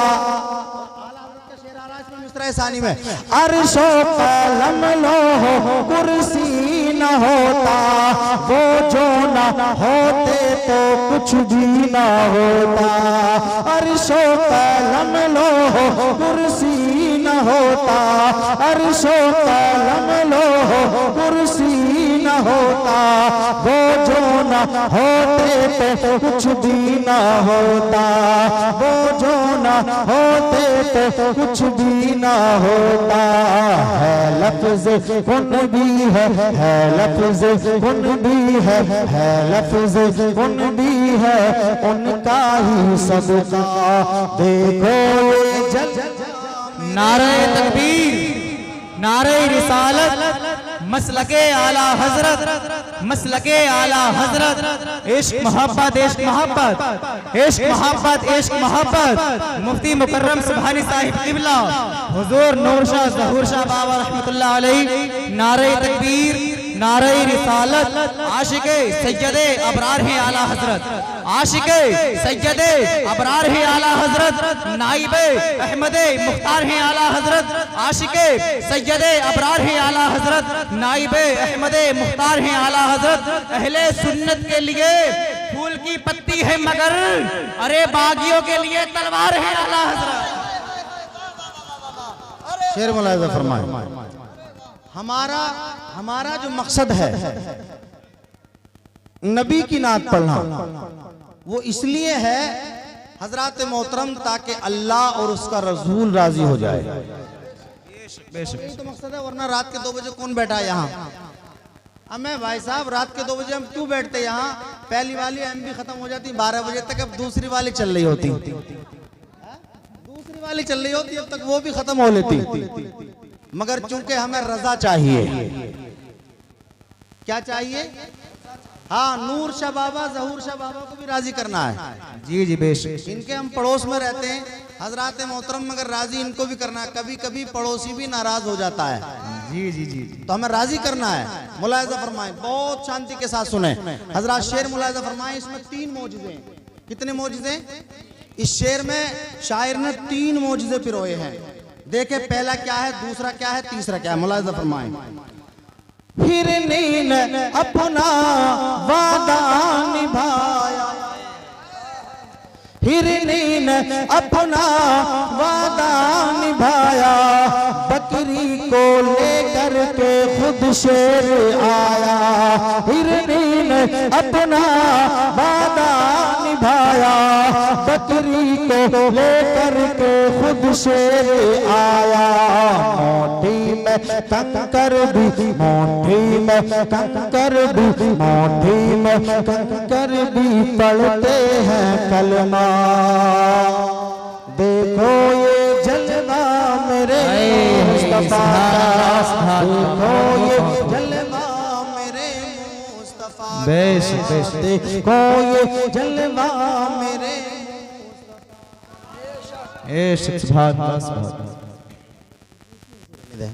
सानी में अर्शो कलम लोहो कुर्सी न होता, वो जो न होते तो कुछ भी न होता। अर्शो कलम लोहो कुर्सी न होता, अर्शो कलम लोहो कुर्सी न होता, वो जो न होते तो कुछ भी न होता, वो जो न होते तो कुछ भी न होता। है लफ्ज़ कुन भी है लफ्ज़ कुन भी है लफ्ज़ कुन भी है, उनका ही सबका। देखो ये जल नारे तकबीर, नारे रिसालत, मसलके आला हजरत, मसलके आला हजरत। इश्क मोहब्बत, इश्क मोहब्बत, इश्क मोहब्बत, इश्क मोहब्बत। मुफ्ती मुकर्रम सुभानी साहिब क़िबला हुजूर नूर शाह ज़हूर शाह बाबा रहमतुल्लाह अलैह। नारे तकबीर, नारे रिसालत, आशिके सैयदे अबरार हैं आला हजरत, आशिके सैयदे अबरार हैं आला हजरत, नाइबे अहमदे मुख्तार हैं आला हजरत, आशिके सैयदे अबरार हैं आला हजरत, नाइबे अहमदे मुख्तार हैं आला हजरत। अहले सुन्नत के लिए फूल की पत्ती है मगर अरे बागियों के लिए तलवार है आला हजरत। शेर मुलाहिजा फरमाए। हमारा जो मकसद है नबी की नात पढ़ना, वो इसलिए है हजरत मोहतरम ताकि अल्लाह और उसका रसूल राजी हो जाए। यही तो मकसद है, वरना रात के 2 बजे कौन बैठा है यहाँ? अब मैं भाई साहब रात के 2 बजे हम क्यों बैठते यहाँ? पहली वाली एमबी खत्म हो जाती 12 बजे तक, अब दूसरी वाली चल रही होती, दूसरी वाली चल रही होती, अब तक वो भी खत्म हो लेती। मगर चूंकि हमें रजा चाहिए, क्या चाहिए? हाँ, नूर शाह बाबा, ज़हूर शाह बाबा को भी राजी करना है। जी जी बेशक। इनके हम पड़ोस में रहते हैं, हजरत मोहतरम, मगर राजी इनको भी करना है। कभी कभी पड़ोसी भी नाराज हो जाता है, जी जी जी, तो हमें राजी करना है। मुलाहिजा फरमाएं, बहुत शांति के साथ सुने। हजरत शेर मुलाहिजा फरमाएं, इसमें 3 मौजूज़े। कितने मौजूज़े? इस शेर में शायर ने 3 मौजूज़े पिरोए हैं। देखे पहला क्या है, दूसरा क्या है, तीसरा क्या है। मुलाहिजा फरमाएं। हिरनी ने अपना वादा निभाया, हिरनी ने अपना वादा निभाया, बकरी को लेकर के खुद शेर आया। हिरनी ने अपना वादा निभाया, बकरी को लेकर के खुद शेर आया। मोटी में कंकर भी, मोटी में कंकर भी, मोटी में कंकर भी पढ़ते हैं कलमा। देखो ये जलवा मेरे मुस्तफा, देखो ये जलवा मेरे मुस्तफा, देखो ये जलवा मेरे।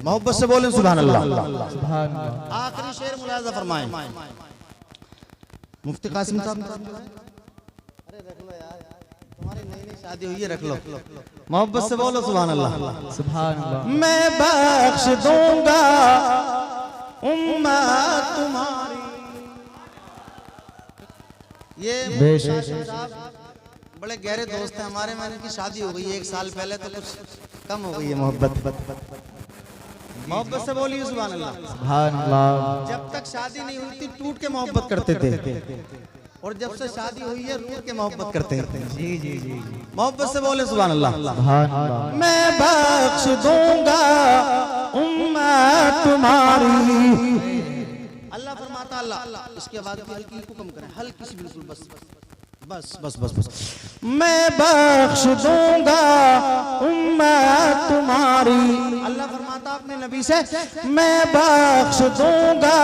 मोहब्बत से बोलें सुभान अल्लाह। सुभान अल्लाह। आखिरी शेर मुलाहिजा फरमाएं। मुफ्ती कासिम साहब, अरे रख लो यार, तुम्हारी नई नई शादी हुई है, रख लो। मोहब्बत से बोलो सुभान अल्लाह। सुभान अल्लाह। मैं बख्श दूंगा उम्मत तुम्हारी। ये बेशक। साहब बड़े गहरे दोस्त हैं हमारे। मैंने की शादी हो गई है 1 साल पहले, तो कुछ कम हो गई है मोहब्बत। मोहब्बत से बोलिए सुभान अल्लाह। सुभान अल्लाह। जब तक शादी नहीं हुई थी टूट के मोहब्बत करते थे, और जब से शादी हुई है रूठ के मोहब्बत करते हैं। जी जी जी। मोहब्बत से बोले सुभान अल्लाह। सुभान अल्लाह। मैं बख्श दूंगा उम्मत तुम्हारी। अल्लाह फरमाता, अल्लाह इसकी आवाज को हल्की को कम करें, हल्की सी बिल्कुल, बस बस बस बस बस। मैं बख्श दूंगा उम्मत तुम्हारी। अल्लाह फरमाता अपने नबी से, मैं बख्श दूंगा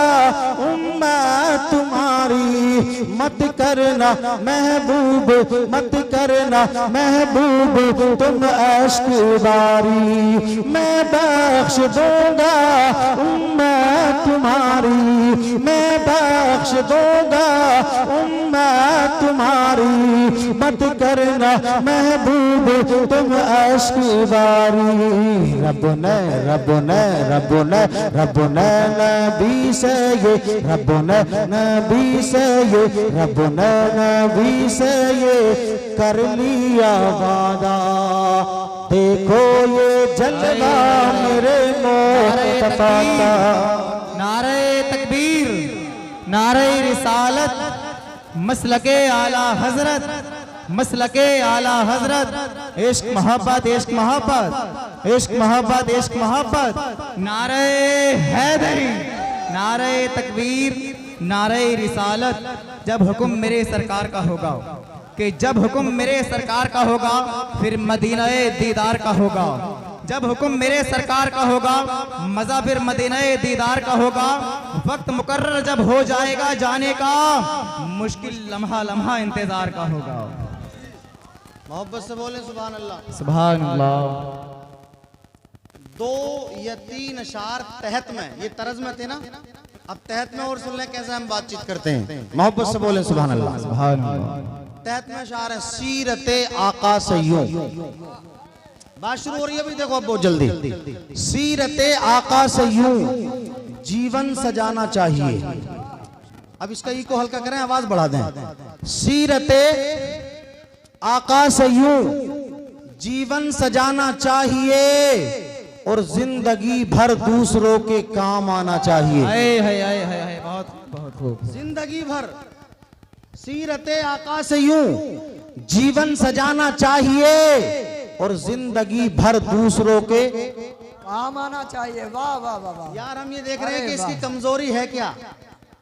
उम्मत तुम्हारी। मत करना महबूब, मत करना महबूब तुम अश्क बारी। मैं बख्श दूंगा उम्मत तुम्हारी। मैं बख्श दूंगा उम्मत तुम्हारी। मत करना महबूब तुम अश्क बारी। रब ने नबी से ये, रब ने नबी से ये, रब ने नबी से ये कर लिया वादा। देखो ये जलवा मेरे मुस्तफा का। नारे तकबीर, नारे रिसालत, मसलके आला हजरत, मसलके आला हजरत। इश्क मोहब्बत, इश्क मोहब्बत, इश्क मोहब्बत, इश्क मोहब्बत। नारे हैदरी, नारे तकबीर, नारे रिसालत। जब हुक्म मेरे सरकार का होगा, कि जब हुक्म मेरे सरकार का होगा, फिर मदीना दीदार का होगा। जब हुक्म मेरे सरकार का होगा, मजा फिर मदीना दीदार का होगा। वक्त मुकर्रर जब हो जाएगा जाने का, मुश्किल लम्हा लम्हा इंतजार का होगा। मोहब्बत से बोले सुभान अल्लाह। सुभान अल्लाह। 2 या 3 अशार तहत में, ये तरज में थे ना, अब तहत में और सुन लें कैसे हम बातचीत करते हैं। मोहब्बत से बोले सुभान अल्लाह। सुभान अल्लाह। तहत में अशार है, सीरते आका से यूं। बात शुरू हो रही है अभी, देखो अब बहुत जल्दी। सीरते आका से यूं जीवन सजाना चाहिए। अब इसका ई को हल्का करें, आवाज बढ़ा दें। सीरते आका से यूं जीवन सजाना चाहिए, और जिंदगी भर दूसरों के काम आना चाहिए। बहुत बहुत खूब। जिंदगी भर सीरते आका से यूं जीवन सजाना चाहिए, और जिंदगी भर दूसरों के काम आना चाहिए। वाह वाह वाह वाह। यार हम ये देख रहे हैं कि इसकी कमजोरी है क्या।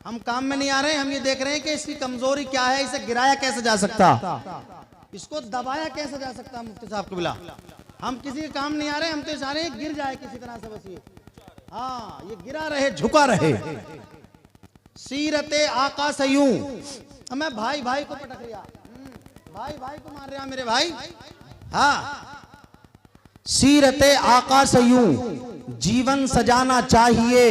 हम काम में नहीं आ रहे हैं, हम ये देख रहे हैं कि इसकी कमजोरी क्या है, इसे गिराया कैसे जा सकता, इसको दबाया कैसे जा सकता। मुफ्ती साहब कबिला, हम किसी के काम नहीं आ रहे, हम तो चाह रहे हैं गिर जाए किसी तरह से, बस ये, हाँ ये गिरा रहे, झुका रहे। सीरते आका से यूं, मैं भाई भाई को पटक रहा, भाई भाई को मार रहा मेरे भाई। हाँ, सीरते आका से यूं जीवन सजाना चाहिए,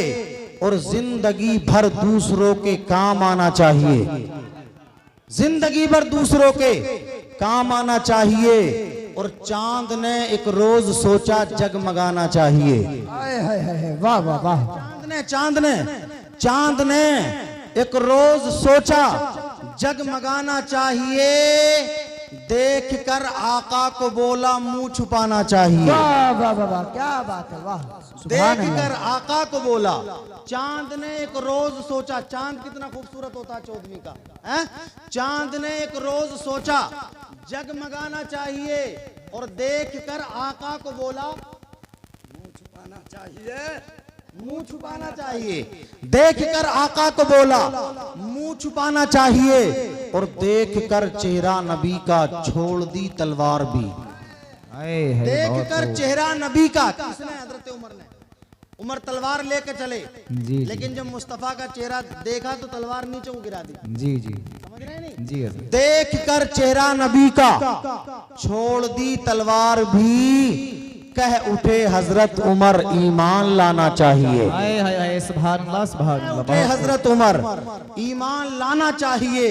और जिंदगी भर दूसरों के काम आना चाहिए। जिंदगी भर दूसरों के काम आना चाहिए, और चांद ने एक रोज सोचा जगमगाना चाहिए। वाह वाह वाह। चांद ने एक रोज सोचा जगमगाना चाहिए, देख कर आका को बोला मुंह छुपाना चाहिए। वाह वाह वाह वाह, क्या बात है, वाह। देख कर आका को बोला, चांद ने एक रोज सोचा। चांद कितना खूबसूरत होता है चौदहवीं का, है? चांद ने एक रोज सोचा जगमगाना चाहिए, और देख कर आका को बोला मुंह छुपाना चाहिए, मुंह छुपाना चाहिए। देख कर आका को बोला मुंह छुपाना चाहिए, और देख कर चेहरा नबी का छोड़ दी तलवार भी। देख कर चेहरा नबी का, किसने? हजरत उमर ने। उमर तलवार लेके चले, जी, लेकिन जब मुस्तफा का चेहरा देखा तो तलवार नीचे को गिरा दी। जी जी, समझ रहे हैं नहीं? जी। देख कर चेहरा नबी का छोड़ दी तलवार भी, कह उठे हजरत उमर ईमान लाना चाहिए। सुभान अल्लाह, सुभान अल्लाह। हजरत उमर ईमान लाना चाहिए,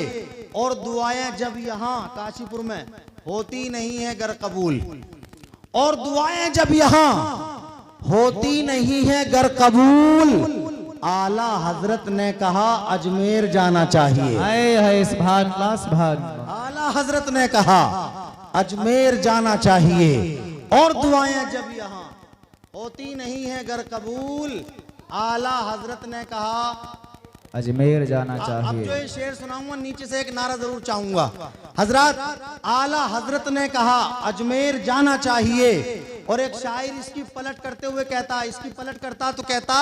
और दुआएं जब यहाँ काशीपुर में होती नहीं है गर कबूल, और दुआएं जब यहाँ होती नहीं है गर कबूल, आला हजरत ने कहा अजमेर जाना चाहिए। सुभान अल्लाह, सुभान अल्लाह। आला आला हजरत ने कहा अजमेर जाना चाहिए, और दुआएं जब यहाँ होती नहीं है घर कबूल, आला हजरत ने कहा अजमेर जाना अब जो चाहिए। ये शेर सुनाऊंगा नीचे से एक नारा जरूर चाहूंगा। हजरत आला हजरत ने कहा अजमेर जाना चाहिए, और एक शायर इसकी पलट करते हुए कहता, इसकी पलट करता तो कहता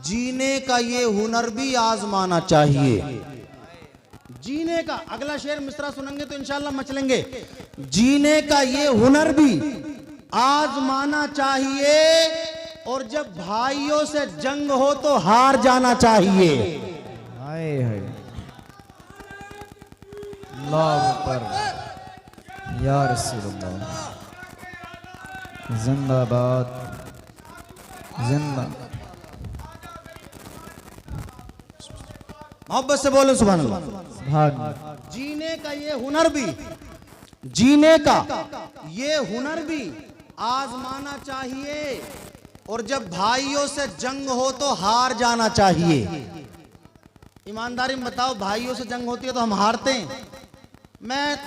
जीने का ये हुनर भी आजमाना चाहिए। जीने का अगला शेर मिसरा सुनेंगे तो इंशाल्लाह मचलेंगे। जीने का ये हुनर भी आजमाना चाहिए, और जब भाइयों से जंग हो तो हार जाना चाहिए। हाय हाय अल्लाह अकबर या रसूलुल्लाह, जिंदाबाद जिंदा। मोहब्बत से बोलो सुभान अल्लाह। सुभान जीने का ये हुनर भी, जीने का ये हुनर भी आजमाना चाहिए, और जब भाइयों से जंग हो तो हार जाना चाहिए। ईमानदारी में बताओ, भाइयों से जंग होती है तो हम हारते हैं। मैं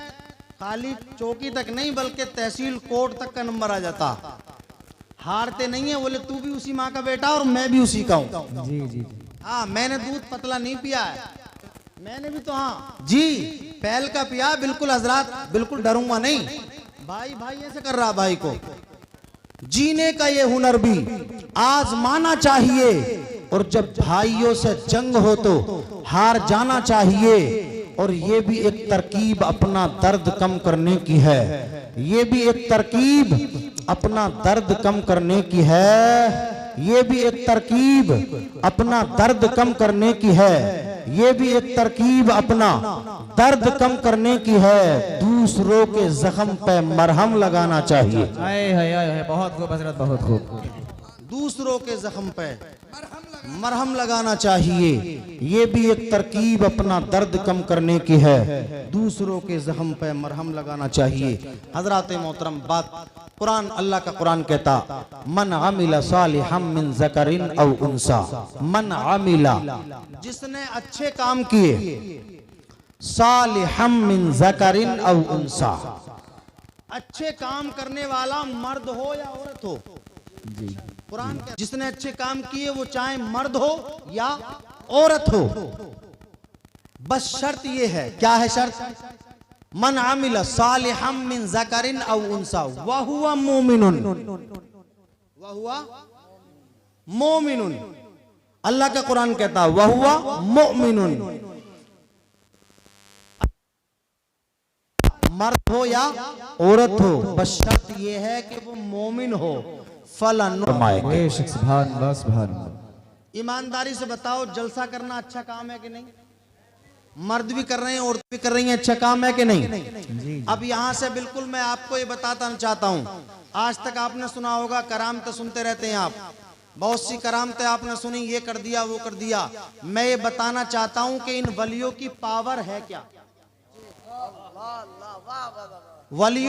खाली चौकी तक नहीं बल्कि तहसील कोर्ट तक का नंबर आ जाता। हारते नहीं है। बोले तू भी उसी माँ का बेटा और मैं भी उसी का हूँ। जी जी जी। हाँ, मैंने दूध पतला नहीं पिया है, मैंने भी तो हाँ जी पहल का पिया। बिल्कुल हजरात, बिल्कुल डरूंगा नहीं। भाई भाई ऐसे कर रहा भाई को। जीने का ये हुनर भी आजमाना चाहिए, और जब भाइयों से जंग हो तो हार जाना चाहिए। और ये भी एक तरकीब अपना दर्द कम करने की है, ये भी एक तरकीब अपना दर्द कम करने की है, ये भी एक तरकीब अपना दर्द कम करने की है, ये भी एक तरकीब अपना दर्द कम करने की है। दूसरों के जख्म पे मरहम लगाना चाहिए। हाय हाय हाय, बहुत खूब हजरत, बहुत खूब। दूसरों के जख्म पे मरहम लगाना चाहिए, ये भी एक तरकीब अपना दर्द कम करने की है। दूसरों के जख्म पे मरहम लगाना चाहिए। हजरात मोहतरम, बात कुरान, अल्लाह का कुरान कहता मन आमिला सालिहम मिन ज़करिन औ उनसा, मन आमिला जिसने अच्छे काम किए, सालिहम मिन ज़करिन औ उनसा, अच्छे काम करने वाला मर्द हो या औरत हो। जी कुरान कहता जिसने अच्छे काम किए वो चाहे मर्द हो या औरत हो, बस शर्त ये है। क्या है शर्त? मन आमिला सालिहम मिन ज़करिन औ उनसा वहुवा मोमिनुन, वहुवा मोमिनुन। अल्लाह का कुरान कहता वहुवा मोमिनुन, मर्द हो या औरत हो, बस शर्त ये है कि वो मोमिन हो। फलन बेशक, सुभान अल्लाह सुभान अल्लाह। ईमानदारी से बताओ, जलसा करना अच्छा काम है कि नहीं? मर्द भी कर रहे हैं, औरत भी कर रही हैं, अच्छा काम है कि नहीं? अब यहाँ से बिल्कुल मैं आपको ये बताना चाहता हूँ, आज तक आपने सुना होगा करामतें सुनते रहते हैं आप, बहुत सी करामतें आपने सुनी, ये कर दिया वो कर दिया। मैं ये बताना चाहता हूँ कि इन वलियों की पावर है क्या? वलियों